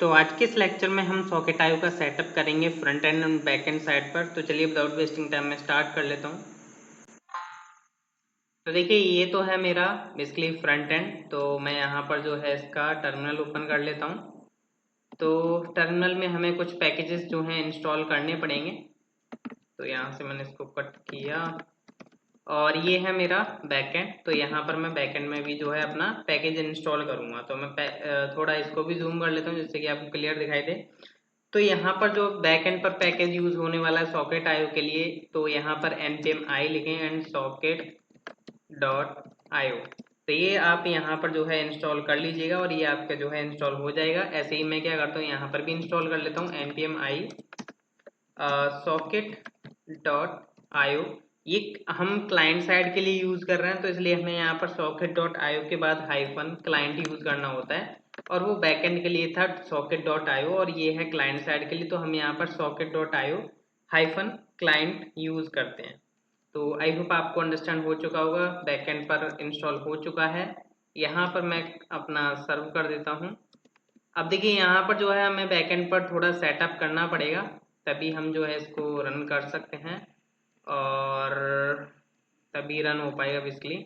तो आज के इस लेक्चर में हम सॉकेट आईओ का सेटअप करेंगे फ्रंट एंड और बैक एंड साइड पर। तो चलिए विदाउट वेस्टिंग टाइम में स्टार्ट कर लेता हूँ। तो देखिए ये तो है मेरा बेसिकली फ्रंट एंड। तो मैं यहाँ पर जो है इसका टर्मिनल ओपन कर लेता हूँ। तो टर्मिनल में हमें कुछ पैकेजेस जो हैं इंस्टॉल करने पड़ेंगे। तो यहाँ से मैंने इसको कट किया और ये है मेरा बैकएंड। तो यहाँ पर मैं बैकएंड में भी जो है अपना पैकेज इंस्टॉल करूँगा। तो मैं थोड़ा इसको भी जूम कर लेता हूँ जिससे कि आपको क्लियर दिखाई दे। तो यहाँ पर जो बैक एंड पर पैकेज यूज होने वाला है सॉकेट आईओ के लिए, तो यहाँ पर npm i लिखें एंड सॉकेट डॉट आईओ। तो ये आप यहाँ पर जो है इंस्टॉल कर लीजिएगा और ये आपका जो है इंस्टॉल हो जाएगा। ऐसे ही मैं क्या करता हूँ यहाँ पर भी इंस्टॉल कर लेता हूँ npm i socket dot IO. ये हम क्लाइंट साइड के लिए यूज कर रहे हैं तो इसलिए हमें यहाँ पर सॉकेट डॉट आईओ के बाद हाइफन क्लाइंट यूज करना होता है। और वो बैकएंड के लिए था सॉकेट डॉट आईओ और ये है क्लाइंट साइड के लिए, तो हम यहाँ पर socket dot IO hyphen client use करते हैं। तो आई होप आपको अंडरस्टैंड हो चुका होगा, बैकएंड पर इंस्टॉल हो चुका है। यहाँ पर मैं अपना सर्व कर देता हूँ। अब देखिए यहाँ पर जो है हमें बैकएंड पर थोड़ा सेटअप करना पड़ेगा, तभी हम जो है इसको रन कर सकते हैं और तभी रन हो पाएगा बेसिकली।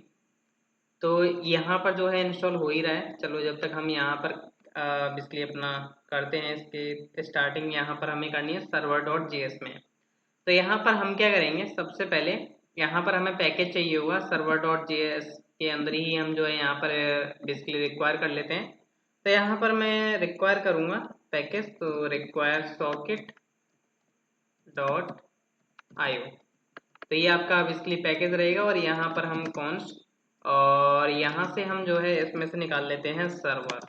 तो यहाँ पर जो है इंस्टॉल हो ही रहा है। चलो जब तक हम यहाँ पर बेसिकली अपना करते हैं, इसके स्टार्टिंग यहाँ पर हमें करनी है सर्वर डॉट जेएस में। तो यहाँ पर हम क्या करेंगे, सबसे पहले यहाँ पर हमें पैकेज चाहिए होगा सर्वर डॉट जेएस के अंदर ही हम जो है यहाँ पर बेसिकली रिक्वायर कर लेते हैं। तो यहाँ पर मैं रिक्वायर करूँगा पैकेज, तो रिक्वायर सॉकेट डॉट आईओ। तो ये आपका बेसिकली पैकेज रहेगा और यहाँ पर हम कॉन्स्ट और यहाँ से हम जो है इसमें से निकाल लेते हैं सर्वर।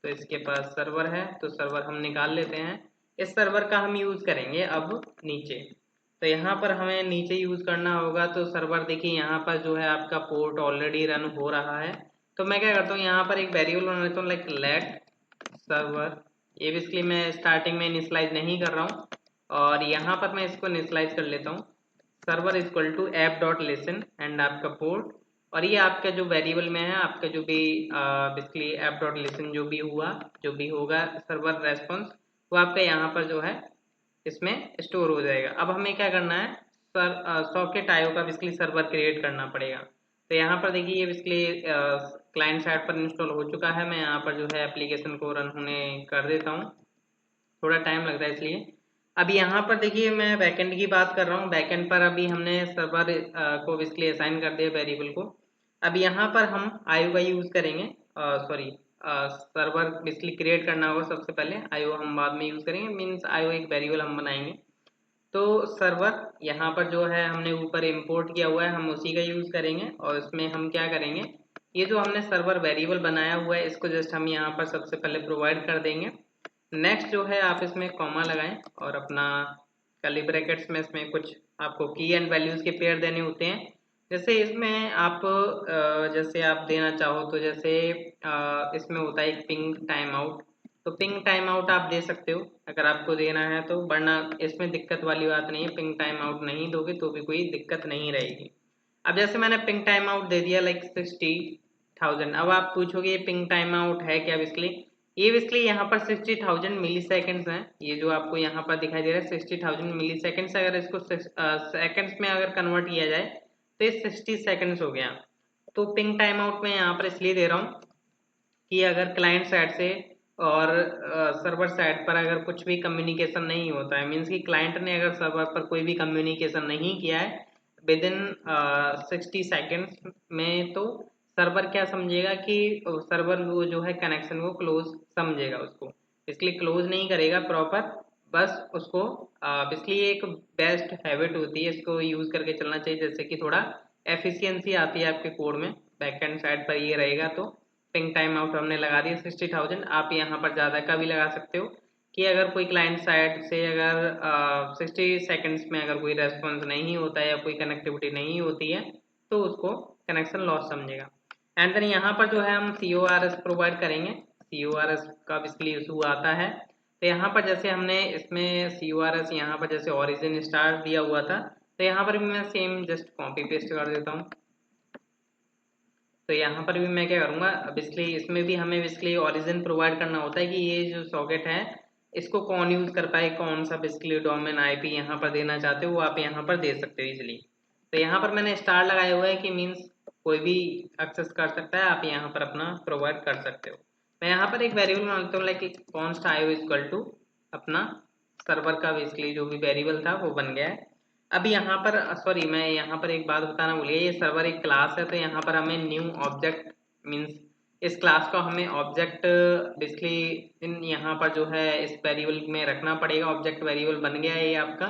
तो इसके पास सर्वर है तो सर्वर हम निकाल लेते हैं। इस सर्वर का हम यूज़ करेंगे अब नीचे। तो यहाँ पर हमें नीचे यूज़ करना होगा। तो सर्वर देखिए यहाँ पर जो है आपका पोर्ट ऑलरेडी रन हो रहा है। तो मैं क्या करता हूँ यहाँ पर एक वेरिएबल बना लेता हूँ लाइक लेट सर्वर। ये बेसिकली मैं स्टार्टिंग में इनिशियलाइज नहीं कर रहा हूँ और यहाँ पर मैं इसको इनिशियलाइज कर लेता हूँ server equal to app dot listen and आपका पोर्ट। और ये आपका जो वेरिएबल में है आपका जो भी बेसिकली ऐप डॉट लिसन जो भी हुआ जो भी होगा सर्वर रेस्पॉन्स वो आपका यहाँ पर जो है इसमें स्टोर हो जाएगा। अब हमें क्या करना है, सॉकेट आईओ का बेसिकली सर्वर क्रिएट करना पड़ेगा। तो यहाँ पर देखिए ये बेसिकली क्लाइंट साइड पर इंस्टॉल हो चुका है। मैं यहाँ पर जो है एप्लीकेशन को रन होने कर देता हूँ, थोड़ा टाइम लगता है इसलिए। अब यहाँ पर देखिए मैं बैकएंड की बात कर रहा हूँ। बैकएंड पर अभी हमने सर्वर को बेसिकली असाइन कर दिया वेरिएबल को। अब यहाँ पर हम आईओ का यूज़ करेंगे, सॉरी सर्वर बेसिकली क्रिएट करना होगा सबसे पहले, आईओ हम बाद में यूज़ करेंगे। मीन्स आईओ एक वेरिएबल हम बनाएंगे। तो सर्वर यहाँ पर जो है हमने ऊपर इंपोर्ट किया हुआ है, हम उसी का यूज़ करेंगे और इसमें हम क्या करेंगे, ये जो हमने सर्वर वेरिएबल बनाया हुआ है इसको जस्ट हम यहाँ पर सबसे पहले प्रोवाइड कर देंगे। नेक्स्ट जो है आप इसमें कॉमा लगाएं और अपना कर्ली ब्रैकेट्स में इसमें कुछ आपको की एंड वैल्यूज़ के पेयर देने होते हैं। जैसे इसमें आप जैसे आप देना चाहो तो जैसे इसमें होता है एक पिंग टाइम आउट। तो पिंग टाइम आउट आप दे सकते हो अगर आपको देना है तो, वरना इसमें दिक्कत वाली बात नहीं है। पिंग टाइम आउट नहीं दोगे तो भी कोई दिक्कत नहीं रहेगी। अब जैसे मैंने पिंग टाइम आउट दे दिया लाइक 60,000। अब आप पूछोगे ये पिंग टाइम आउट है क्या, बेसिकली ये बेसिकली यहाँ पर 60,000 मिली सेकेंड्स हैं। ये जो आपको यहाँ पर दिखाई दे रहा है 60,000 मिली सेकेंड्स, अगर इसको सेकेंड्स में अगर कन्वर्ट किया जाए तो ये 60 सेकेंड्स हो गया। तो पिंग टाइम आउट में यहाँ पर इसलिए दे रहा हूँ कि अगर क्लाइंट साइड से और सर्वर साइड पर अगर कुछ भी कम्युनिकेशन नहीं होता है, मीन्स कि क्लाइंट ने अगर सर्वर पर कोई भी कम्युनिकेशन नहीं किया है विद इन 60 सेकेंड्स में, तो सर्वर क्या समझेगा कि सर्वर वो जो है कनेक्शन वो क्लोज समझेगा उसको, इसलिए क्लोज नहीं करेगा प्रॉपर। बस उसको इसलिए एक बेस्ट हैबिट होती है, इसको यूज़ करके चलना चाहिए जैसे कि थोड़ा एफिशिएंसी आती है आपके कोड में। बैकएंड साइड पर ये रहेगा। तो पिंग टाइम आउट हमने लगा दिया 60,000। आप यहाँ पर ज़्यादा का भी लगा सकते हो कि अगर कोई क्लाइंट साइड से अगर 60 सेकेंड्स में अगर कोई रेस्पॉन्स नहीं होता है या कोई कनेक्टिविटी नहीं होती है तो उसको कनेक्शन लॉस समझेगा। एंड देन यहाँ पर जो है हम CORS प्रोवाइड करेंगे। CORS का बेसिकली इशू आता है। तो यहाँ पर जैसे हमने इसमें CORS यहाँ पर जैसे ओरिजिन स्टार दिया हुआ था, तो यहाँ पर भी मैं सेम जस्ट कॉपी पेस्ट कर देता हूँ। तो यहाँ पर भी मैं क्या करूँगा, बेसिकली इसमें भी हमें बेसिकली ओरिजिन प्रोवाइड करना होता है कि ये जो सॉकेट है इसको कौन यूज़ कर पाए, कौन सा बेसिकली डोमेन आईपी यहाँ पर देना चाहते हो वो आप यहाँ पर दे सकते हो इजीली। तो यहाँ पर मैंने स्टार लगाया हुआ है कि मीन्स कोई भी एक्सेस कर सकता है, आप यहाँ पर अपना प्रोवाइड कर सकते हो। मैं यहाँ पर एक वेरिएबल बना लेता हूँ like const IO equal to अपना सर्वर का बेसिकली जो भी वेरिएबल था वो बन गया है। अब यहाँ पर सॉरी मैं यहाँ पर एक बात बताना भूल गया, ये सर्वर एक क्लास है तो यहाँ पर हमें न्यू ऑब्जेक्ट मीन्स इस क्लास को हमें ऑब्जेक्ट बेसिकली इन यहाँ पर जो है इस वेरिएबल में रखना पड़ेगा। ऑब्जेक्ट वेरिएबल बन गया है ये आपका,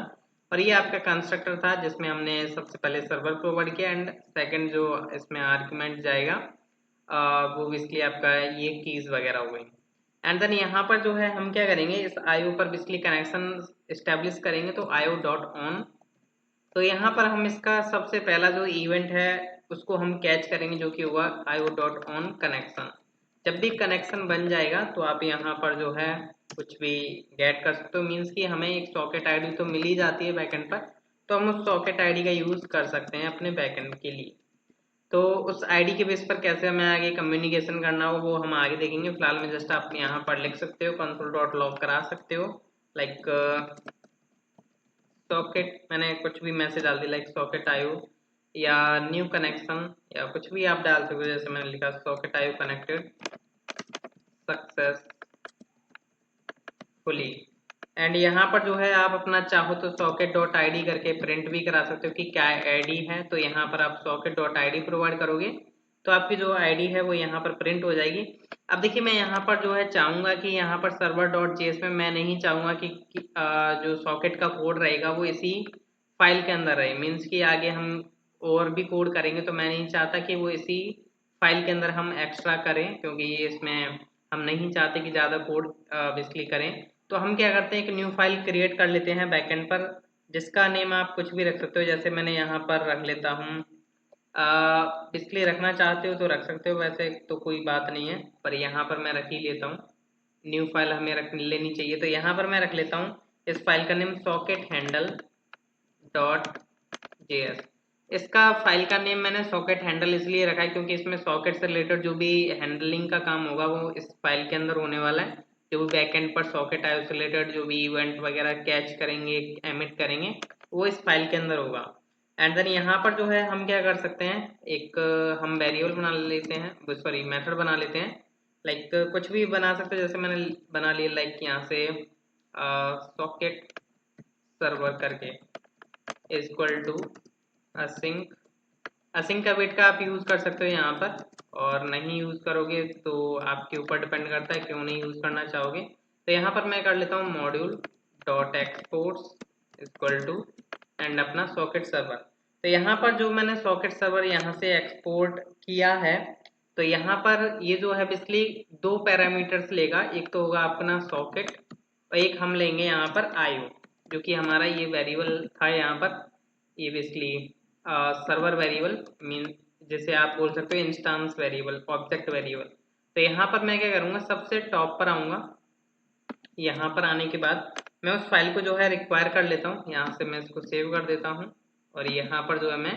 और ये आपका कंस्ट्रक्टर था जिसमें हमने सबसे पहले सर्वर प्रोवाइड किया एंड सेकंड जो इसमें आर्गुमेंट जाएगा वो बेसिकली आपका ये कीज वगैरह हो गई। एंड देन यहाँ पर जो है हम क्या करेंगे, इस आईओ पर बेसिकली कनेक्शन इस्टेब्लिश करेंगे तो आईओ डॉट ऑन। तो यहाँ पर हम इसका सबसे पहला जो इवेंट है उसको हम कैच करेंगे जो कि हुआ आईओ डॉट ऑन कनेक्शन। जब भी कनेक्शन बन जाएगा तो आप यहाँ पर जो है कुछ भी गेट कर सकते हो, मीन्स कि हमें एक सॉकेट आईडी तो मिल ही जाती है बैकएंड पर, तो हम उस सॉकेट आईडी का यूज़ कर सकते हैं अपने बैकएंड के लिए। तो उस आईडी के बेस पर कैसे हमें आगे कम्युनिकेशन करना हो वो हम आगे देखेंगे। फिलहाल में जस्ट आप यहाँ पर लिख सकते हो कंसोल डॉट लॉग करा सकते हो लाइक सॉकेट, मैंने कुछ भी मैसेज डाल दिया लाइक सॉकेट आईओ या न्यू कनेक्शन या कुछ भी आप डाल सकते हो, जैसे मैंने लिखा socket IO connected successfully. And यहाँ पर जो है आप अपना चाहो तो सॉकेट डॉट आई डी करके प्रिंट भी करा सकते हो कि क्या आईडी है। तो यहाँ पर आप socket dot I D provide करोगे तो आपकी जो आईडी है वो यहाँ पर प्रिंट हो जाएगी। अब देखिए मैं यहाँ पर जो है चाहूँगा कि यहाँ पर सर्वर डॉट जेएस में मैं नहीं चाहूँगा कि जो सॉकेट का कोड रहेगा वो इसी फाइल के अंदर रहे, मीन्स कि आगे हम और भी कोड करेंगे तो मैं नहीं चाहता कि वो इसी फाइल के अंदर हम एक्स्ट्रा करें, क्योंकि ये इसमें हम नहीं चाहते कि ज़्यादा कोड बेसिकली करें। तो हम क्या करते हैं, एक न्यू फाइल क्रिएट कर लेते हैं बैकएंड पर, जिसका नेम आप कुछ भी रख सकते हो। जैसे मैंने यहाँ पर रख लेता हूँ, बेसिकली रखना चाहते हो तो रख सकते हो, वैसे तो कोई बात नहीं है, पर यहाँ पर मैं रख ही लेता हूँ। न्यू फाइल हमें रख लेनी चाहिए तो यहाँ पर मैं रख लेता हूँ इस फाइल का name socket handle dot JS. इसका फाइल का नेम मैंने सॉकेट हैंडल इसलिए रखा है क्योंकि इसमें सॉकेट से रिलेटेड जो भी हैंडलिंग का काम होगा वो इस फाइल के अंदर होने वाला है। जो भी बैकएंड पर सॉकेट आईओ से रिलेटेड जो भी इवेंट वगैरह कैच करेंगे एमिट करेंगे वो इस फाइल के अंदर होगा। एंड देन यहाँ पर जो है हम क्या कर सकते हैं, एक हम वेरिएबल बना लेते हैं, सॉरी मेथड बना लेते हैं। लाइक कुछ भी बना सकते हैं, जैसे मैंने बना लिया लाइक यहाँ से सॉकेट सर्वर करके is equal to async. Async का वेट का आप यूज़ कर सकते हो यहाँ पर, और नहीं यूज़ करोगे तो आपके ऊपर डिपेंड करता है क्यों नहीं यूज़ करना चाहोगे। तो यहाँ पर मैं कर लेता हूँ module dot exports equal to and अपना सॉकेट सर्वर। तो यहाँ पर जो मैंने सॉकेट सर्वर यहाँ से एक्सपोर्ट किया है तो यहाँ पर ये जो है बेसिकली दो पैरामीटर्स लेगा, एक तो होगा अपना सॉकेट और एक हम लेंगे यहाँ पर आईओ, जो कि हमारा ये वेरिएबल था यहाँ पर। ये बेसिकली सर्वर वेरिएबल मीन जैसे आप बोल सकते हो इंस्टांस वेरिएबल, ऑब्जेक्ट वेरिएबल। तो यहाँ पर मैं क्या करूँगा, सबसे टॉप पर आऊँगा। यहाँ पर आने के बाद मैं उस फाइल को जो है रिक्वायर कर लेता हूँ, यहाँ से मैं इसको सेव कर देता हूँ और यहाँ पर जो है मैं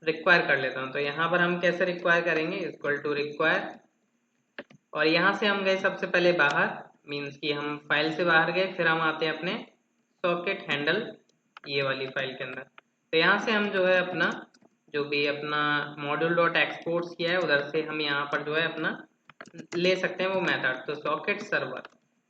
रिक्वायर कर लेता हूँ। तो यहाँ पर हम कैसे रिक्वायर करेंगे, इक्वल टू रिक्वायर, और यहाँ से हम गए सबसे पहले बाहर, मीन्स कि हम फाइल से बाहर गए, फिर हम आते हैं अपने सॉकेट हैंडल ये वाली फाइल के अंदर। तो यहाँ से हम जो है अपना जो भी अपना मॉड्यूल डॉट एक्सपोर्ट्स किया है उधर से हम यहाँ पर जो है अपना ले सकते हैं वो मेथड, तो सॉकेट सर्वर।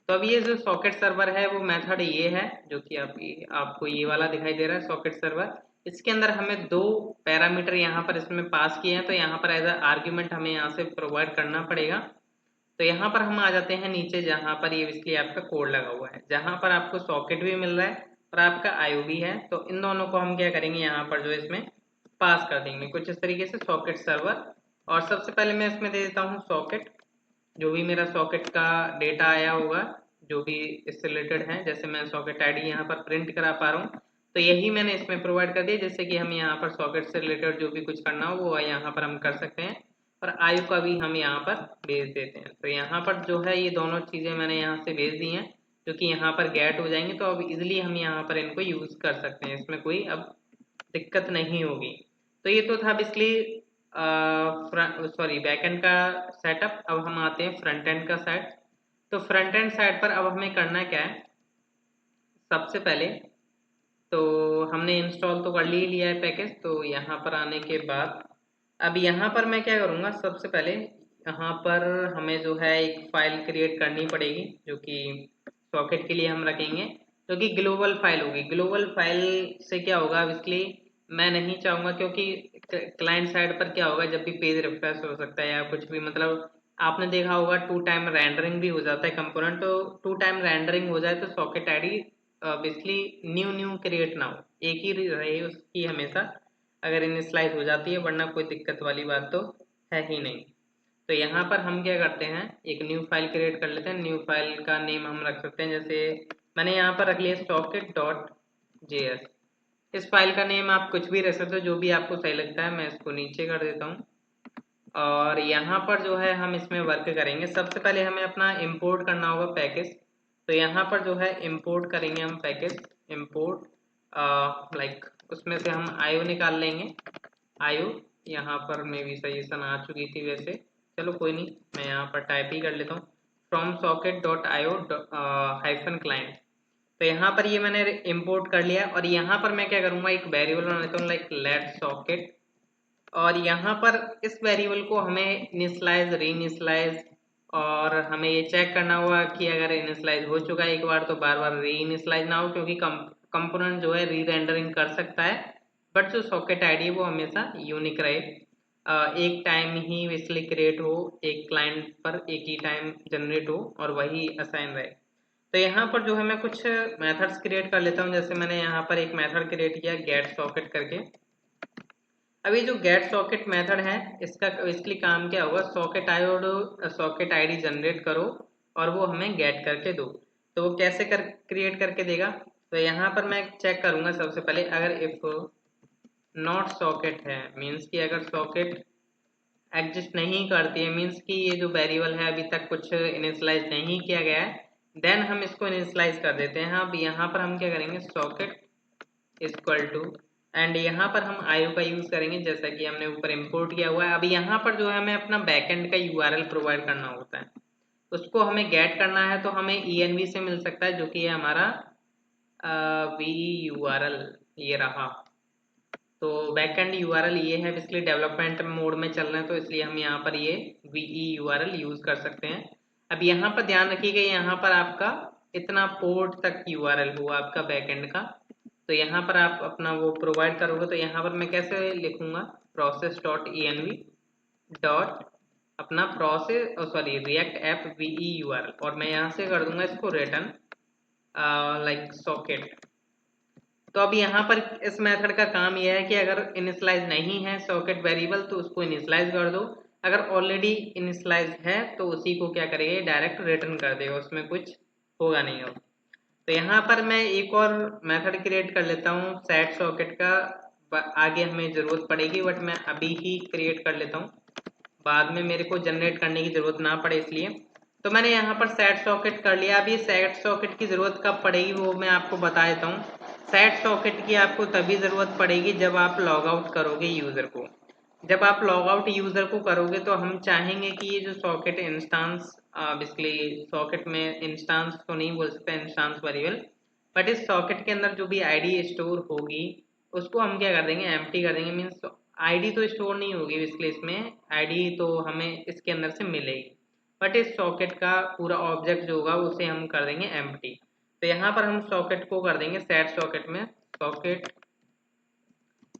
तो अब ये जो सॉकेट सर्वर है वो मेथड ये है जो कि आपको ये वाला दिखाई दे रहा है सॉकेट सर्वर। इसके अंदर हमें दो पैरामीटर यहाँ पर इसमें पास किए हैं, तो यहाँ पर एज आर्ग्यूमेंट हमें यहाँ से प्रोवाइड करना पड़ेगा। तो यहाँ पर हम आ जाते हैं नीचे जहाँ पर ये इसलिए आपका कोड लगा हुआ है, जहाँ पर आपको सॉकेट भी मिल रहा है और आपका आईओ भी है। तो इन दोनों को हम क्या करेंगे, यहाँ पर जो इसमें पास कर देंगे कुछ इस तरीके से सॉकेट सर्वर। और सबसे पहले मैं इसमें दे देता हूँ सॉकेट, जो भी मेरा सॉकेट का डेटा आया होगा जो भी इससे रिलेटेड है, जैसे मैं सॉकेट आईडी यहाँ पर प्रिंट करा पा रहा हूँ तो यही मैंने इसमें प्रोवाइड कर दिया, जैसे कि हम यहाँ पर सॉकेट से रिलेटेड जो भी कुछ करना हो वो यहाँ पर हम कर सकते हैं, और आयु का भी हम यहाँ पर भेज देते हैं। तो यहाँ पर जो है ये दोनों चीज़ें मैंने यहाँ से भेज दी हैं जो कि यहाँ पर गेट हो जाएंगे, तो अब इजिली हम यहाँ पर इनको यूज़ कर सकते हैं, इसमें कोई अब दिक्कत नहीं होगी। तो ये तो था बेसिकली सॉरी बैकएंड का सेटअप। अब हम आते हैं फ्रंट एंड का साइड। तो फ्रंट एंड साइड पर अब हमें करना क्या है, सबसे पहले तो हमने इंस्टॉल तो कर ही लिया है पैकेज। तो यहाँ पर आने के बाद अब यहाँ पर मैं क्या करूँगा, सबसे पहले यहाँ पर हमें जो है एक फ़ाइल क्रिएट करनी पड़ेगी जो कि सॉकेट के लिए हम रखेंगे, जो कि ग्लोबल फाइल होगी। ग्लोबल फाइल से क्या होगा, इसलिए मैं नहीं चाहूँगा क्योंकि क्लाइंट साइड पर क्या होगा, जब भी पेज रिफ्रेश हो सकता है या कुछ भी, मतलब आपने देखा होगा 2 टाइम रेंडरिंग भी हो जाता है कंपोनेंट। तो 2 टाइम रेंडरिंग हो जाए तो socket ID basically new new create ना हो, एक ही रहे उसकी हमेशा, अगर इनिशियलाइज हो जाती है, वरना कोई दिक्कत वाली बात तो है ही नहीं। तो यहाँ पर हम क्या करते हैं, एक न्यू फाइल क्रिएट कर लेते हैं। न्यू फाइल का नेम हम रख सकते हैं, जैसे मैंने यहाँ पर रख लिया सॉकेट डॉट जेएस। इस फाइल का नेम आप कुछ भी रख सकते हो, जो भी आपको सही लगता है। मैं इसको नीचे कर देता हूँ और यहाँ पर जो है हम इसमें वर्क करेंगे। सबसे पहले हमें अपना इंपोर्ट करना होगा पैकेज। तो यहाँ पर जो है इंपोर्ट करेंगे हम पैकेज, इंपोर्ट लाइक उसमें से हम आईओ निकाल लेंगे। आईओ यहाँ पर मे भी सजेशन आ चुकी थी वैसे, चलो कोई नहीं, मैं यहाँ पर टाइप ही कर लेता हूँ, from socket dot IO hyphen client. तो यहाँ पर ये मैंने इंपोर्ट कर लिया और यहाँ पर मैं क्या करूँगा, एक वेरिएबल बना लेता हूँ लाइक लेट सॉकेट। और यहाँ पर इस वेरिएबल को हमें इनिशलाइज री इनिशलाइज, और हमें ये चेक करना होगा कि अगर इनिशलाइज हो चुका है एक बार तो बार बार री इनिशलाइज ना हो, क्योंकि कंपोनेंट जो है री रेंडरिंग कर सकता है, बट जो सॉकेट आईडी है वो हमेशा यूनिक रहे। एक टाइम ही बेसिकली क्रिएट हो, एक क्लाइंट पर एक ही टाइम जनरेट हो और वही असाइन रहे। तो यहाँ पर जो है मैं कुछ मेथड्स क्रिएट कर लेता हूँ। जैसे मैंने यहाँ पर एक मेथड क्रिएट किया गेट सॉकेट करके। अब ये जो गेट सॉकेट मेथड है, इसका बेसिकली काम क्या होगा, socket IO socket ID generate करो और वो हमें गेट करके दो। तो वो कैसे क्रिएट करके देगा, तो यहाँ पर मैं चेक करूंगा सबसे पहले, अगर इफ नॉट सॉकेट है, मीन्स कि अगर सॉकेट एग्जिस्ट नहीं करती है, मीन्स कि ये जो वेरिएबल है अभी तक कुछ इनिशियलाइज नहीं किया गया है, देन हम इसको इनिशियलाइज कर देते हैं। अब यहाँ पर हम क्या करेंगे, सॉकेट इक्वल टू, एंड यहाँ पर हम आईओ का यूज करेंगे जैसा कि हमने ऊपर इंपोर्ट किया हुआ है। अभी यहाँ पर जो है हमें अपना बैकएंड का यूआरएल प्रोवाइड करना होता है, उसको हमें गेट करना है। तो हमें env से मिल सकता है, जो कि है हमारा वी यूआरएल, ये रहा। तो बैकएंड यूआरएल ये है, इसलिए डेवलपमेंट मोड में चल रहे हैं तो इसलिए हम यहाँ पर ये वी यूआरएल यूज कर सकते हैं। अब यहाँ पर ध्यान रखिएगा, यहाँ पर आपका इतना पोर्ट तक यूआरएल हुआ आपका बैकएंड का। तो यहाँ पर आप अपना वो प्रोवाइड करोगे। तो यहाँ पर मैं कैसे लिखूंगा, प्रोसेस डॉट env डॉट अपना process sorry react app V URL, और मैं यहाँ से कर दूंगा इसको रिटर्न लाइक सॉकेट। तो अब यहाँ पर इस मेथड का काम यह है कि अगर इनिशियलाइज नहीं है सॉकेट वेरिएबल तो उसको इनिशियलाइज कर दो, अगर ऑलरेडी इनिशियलाइज है तो उसी को क्या करेगा, डायरेक्ट रिटर्न कर देगा, उसमें कुछ होगा नहीं अब। तो यहाँ पर मैं एक और मेथड क्रिएट कर लेता हूँ सेट सॉकेट का, आगे हमें ज़रूरत पड़ेगी, बट मैं अभी ही क्रिएट कर लेता हूँ, बाद में मेरे को जनरेट करने की ज़रूरत ना पड़े इसलिए। तो मैंने यहाँ पर सेट सॉकेट कर लिया। अभी सेट सॉकेट की ज़रूरत कब पड़ेगी वो मैं आपको बता देता हूँ। सेट सॉकेट की आपको तभी ज़रूरत पड़ेगी जब आप लॉग आउट करोगे यूज़र को। जब आप लॉग आउट यूज़र को करोगे तो हम चाहेंगे कि ये जो सॉकेट इंस्टांस, बेसिकली सॉकेट में इंस्टांस तो नहीं बोल सकते, इंस्टांस वेरिएबल, बट इस सॉकेट के अंदर जो भी आईडी स्टोर होगी उसको हम क्या कर देंगे, एम्प्टी कर देंगे। मीन्स आईडी तो स्टोर नहीं होगी, इसलिए इसमें आईडी तो हमें इसके अंदर से मिलेगी, बट इस सॉकेट का पूरा ऑब्जेक्ट जो होगा उसे हम कर देंगे एम्प्टी। तो यहाँ पर हम सॉकेट को कर देंगे सेट सॉकेट में सॉकेट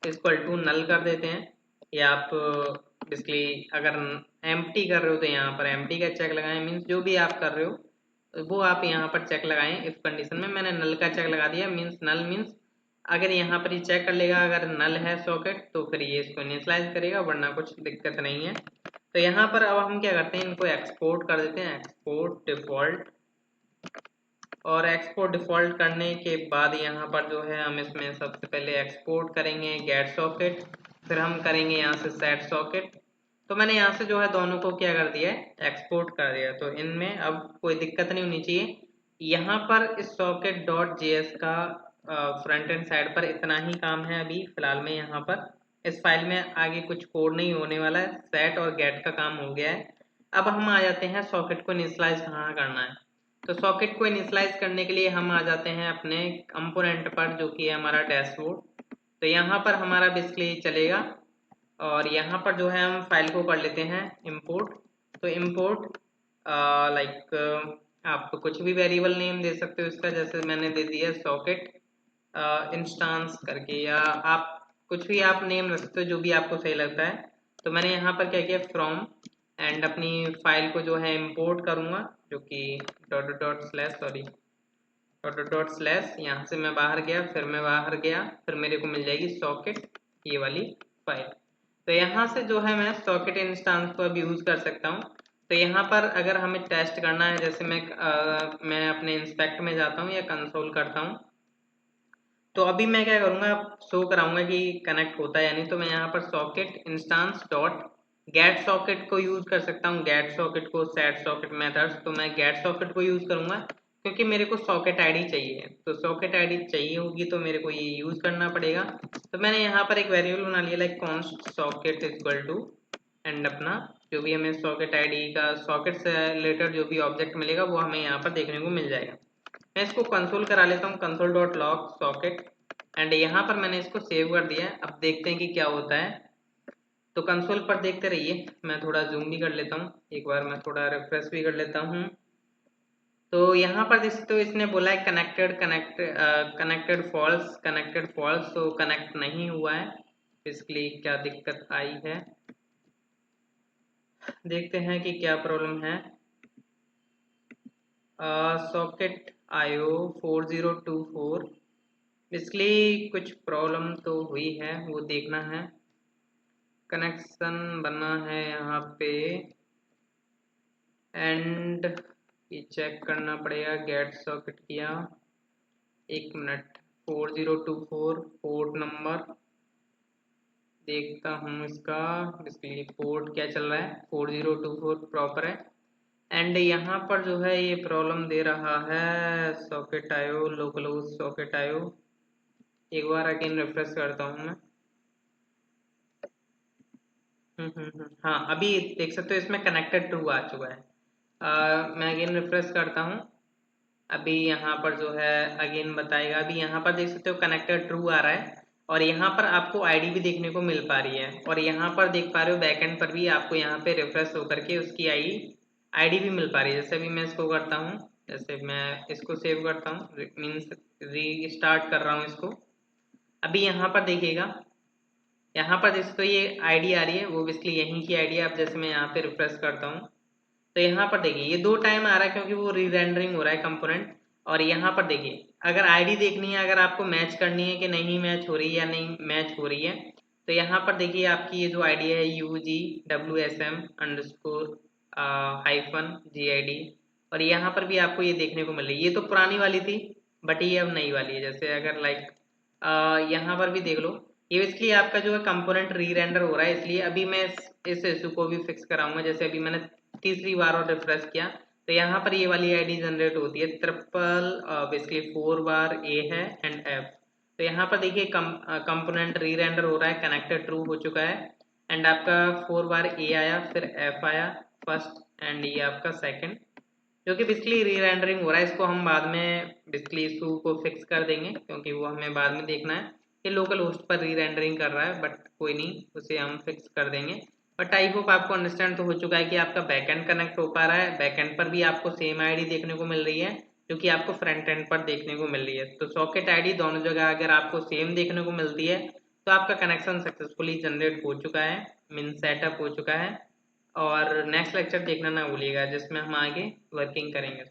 इक्वल टू नल कर देते हैं, या आप बेसिकली अगर एम्प्टी कर रहे हो तो यहाँ पर एम्प्टी का चेक लगाएं। मीन्स जो भी आप कर रहे हो वो आप यहाँ पर चेक लगाएं। इस कंडीशन में मैंने नल का चेक लगा दिया। मीन्स नल मीन्स अगर यहाँ पर ये चेक कर लेगा, अगर नल है सॉकेट तो फिर ये इसको इनिशियलाइज करेगा, वरना कुछ दिक्कत नहीं है। तो यहाँ पर अब हम क्या करते हैं, इनको एक्सपोर्ट कर देते हैं, एक्सपोर्ट डिफॉल्ट। और एक्सपोर्ट डिफॉल्ट करने के बाद यहाँ पर जो है हम इसमें सबसे पहले एक्सपोर्ट करेंगे गेट सॉकेट, फिर हम करेंगे यहाँ से सेट सॉकेट। तो मैंने यहाँ से जो है दोनों को क्या कर दिया है, एक्सपोर्ट कर दिया। तो इनमें अब कोई दिक्कत नहीं होनी चाहिए। यहाँ पर इस सॉकेट डॉट जेएस का फ्रंट एंड साइड पर इतना ही काम है अभी फिलहाल में यहाँ पर। इस फाइल में आगे कुछ कोड नहीं होने वाला है, सेट और गेट का काम हो गया है। अब हम आ जाते हैं सॉकेट को इनिशियलाइज कहाँ करना है। तो सॉकेट को इनिशियलाइज करने के लिए हम आ जाते हैं अपने कंपोनेंट पर, जो कि है हमारा डैशबोर्ड। तो यहाँ पर हमारा बेसिकली चलेगा और यहाँ पर जो है हम फाइल को कर लेते हैं इंपोर्ट। तो इंपोर्ट लाइक आप तो कुछ भी वेरिएबल नेम दे सकते हो इसका, जैसे मैंने दे दिया सॉकेट इंस्टांस करके, या आप कुछ भी आप नेम रख सकते हो जो भी आपको सही लगता है। तो मैंने यहाँ पर क्या किया, फ्रॉम एंड अपनी फाइल को जो है इंपोर्ट करूँगा, जो कि dot dot slash sorry dot dot slash, यहाँ से मैं बाहर गया, फिर मैं बाहर गया, फिर मेरे को मिल जाएगी सॉकेट ये वाली फाइल। तो यहाँ से जो है मैं सॉकेट इंस्टांस को अब यूज़ कर सकता हूँ। तो यहाँ पर अगर हमें टेस्ट करना है, जैसे मैं अपने इंस्पेक्ट में जाता हूँ या कंसोल करता हूँ, तो अभी मैं क्या करूँगा, शो कराऊंगा कि कनेक्ट होता है या नहीं। तो मैं यहाँ पर socket instance dot gate socket को यूज़ कर सकता हूँ, गेट सॉकेट को, सेट सॉकेट मेथड्स। तो मैं गेट सॉकेट को यूज़ करूँगा क्योंकि मेरे को सॉकेट आईडी चाहिए। तो सॉकेट आईडी चाहिए होगी तो मेरे को ये यूज़ करना पड़ेगा। तो मैंने यहाँ पर एक वेरिएबल बना लिया, like const socket equal to and अपना जो भी हमें सॉकेट आईडी का, सॉकेट से रिलेटेड जो भी ऑब्जेक्ट मिलेगा वो हमें यहाँ पर देखने को मिल जाएगा। मैं इसको कंसोल करा लेता हूँ, console dot log socket, and यहाँ पर मैंने इसको सेव कर दिया है। अब देखते हैं कि क्या होता है। तो कंसोल पर देखते रहिए, मैं थोड़ा जूम भी कर लेता हूँ, एक बार मैं थोड़ा रिफ्रेश भी कर लेता हूँ। तो यहाँ पर देख सकते हो इसने बोला है कनेक्टेड फॉल्स, तो कनेक्ट नहीं हुआ है। इसके क्या दिक्कत आई है, देखते हैं कि क्या प्रॉब्लम है। सॉकेट IO 4024, इसलिए कुछ प्रॉब्लम तो हुई है, वो देखना है। कनेक्शन बना है यहाँ पे एंड ये चेक करना पड़ेगा, गेट सॉकेट किया, 1 मिनट। 4024 पोर्ट नंबर देखता हूँ इसका, इसलिए पोर्ट क्या चल रहा है, 4024 प्रॉपर है। एंड यहाँ पर जो है ये प्रॉब्लम दे रहा है socket IO local socket IO। एक बार अगेन रिफ्रेश करता हूँ मैं। हाँ, अभी देख सकते हो इसमें कनेक्टेड टू आ चुका है। मैं अगेन रिफ्रेश करता हूँ। अभी यहाँ पर जो है अगेन बताएगा, अभी यहाँ पर देख सकते हो कनेक्टेड ट्रू आ रहा है, और यहाँ पर आपको आईडी भी देखने को मिल पा रही है, और यहाँ पर देख पा रहे हो बैकएंड पर भी आपको यहाँ पे रिफ्रेश होकर के उसकी आईडी भी मिल पा रही है। जैसे अभी मैं इसको करता हूँ, जैसे मैं इसको सेव करता हूँ, मीन्स री स्टार्ट कर रहा हूँ इसको। अभी यहाँ पर देखिएगा, यहाँ पर जिसको ये आईडी आ रही है वो बेसिकली यहीं की आईडी है। अब जैसे मैं यहाँ पे रिफ्रेश करता हूँ तो यहाँ पर देखिए ये 2 टाइम आ रहा है क्योंकि वो री रेंडरिंग हो रहा है कंपोनेंट। और यहाँ पर देखिए अगर आईडी देखनी है, अगर आपको मैच करनी है कि नहीं मैच हो रही है या नहीं मैच हो रही है, तो यहाँ पर देखिए आपकी ये जो आईडी है UGWSM_-GID, और यहाँ पर भी आपको ये देखने को मिल रही है। ये तो पुरानी वाली थी बट ये अब नई वाली है। जैसे अगर लाइक यहाँ पर भी देख लो, ये बेसिकली आपका जो है कंपोनेंट री रेंडर हो रहा है, इसलिए अभी मैं इस इशू को भी फिक्स कराऊंगा। जैसे अभी मैंने तीसरी बार और रिफ्रेश किया तो यहाँ पर ये वाली आईडी जनरेट होती है, ट्रिपल बेसिकली 4 बार ए है एंड एफ। तो यहाँ पर देखिए कंपोनेंट री रेंडर हो रहा है, कनेक्टेड ट्रू हो चुका है, एंड आपका 4 बार ए आया, फिर एफ आया फर्स्ट, एंड ये आपका सेकंड, जो कि बेसिकली री रेंडरिंग हो रहा है। इसको हम बाद में बेसिकली इशू को फिक्स कर देंगे क्योंकि वो हमें बाद में देखना है। ये लोकल होस्ट पर री रेंडरिंग कर रहा है बट कोई नहीं, उसे हम फिक्स कर देंगे। बट आई होप आपको अंडरस्टैंड तो हो चुका है कि आपका बैकएंड कनेक्ट हो पा रहा है, बैकएंड पर भी आपको सेम आईडी देखने को मिल रही है जो कि आपको फ्रंट एंड पर देखने को मिल रही है। तो सॉकेट आईडी दोनों जगह अगर आपको सेम देखने को मिलती है तो आपका कनेक्शन सक्सेसफुली जनरेट हो चुका है, मीन सेटअप हो चुका है। और नेक्स्ट लेक्चर देखना ना भूलिएगा जिसमें हम आगे वर्किंग करेंगे।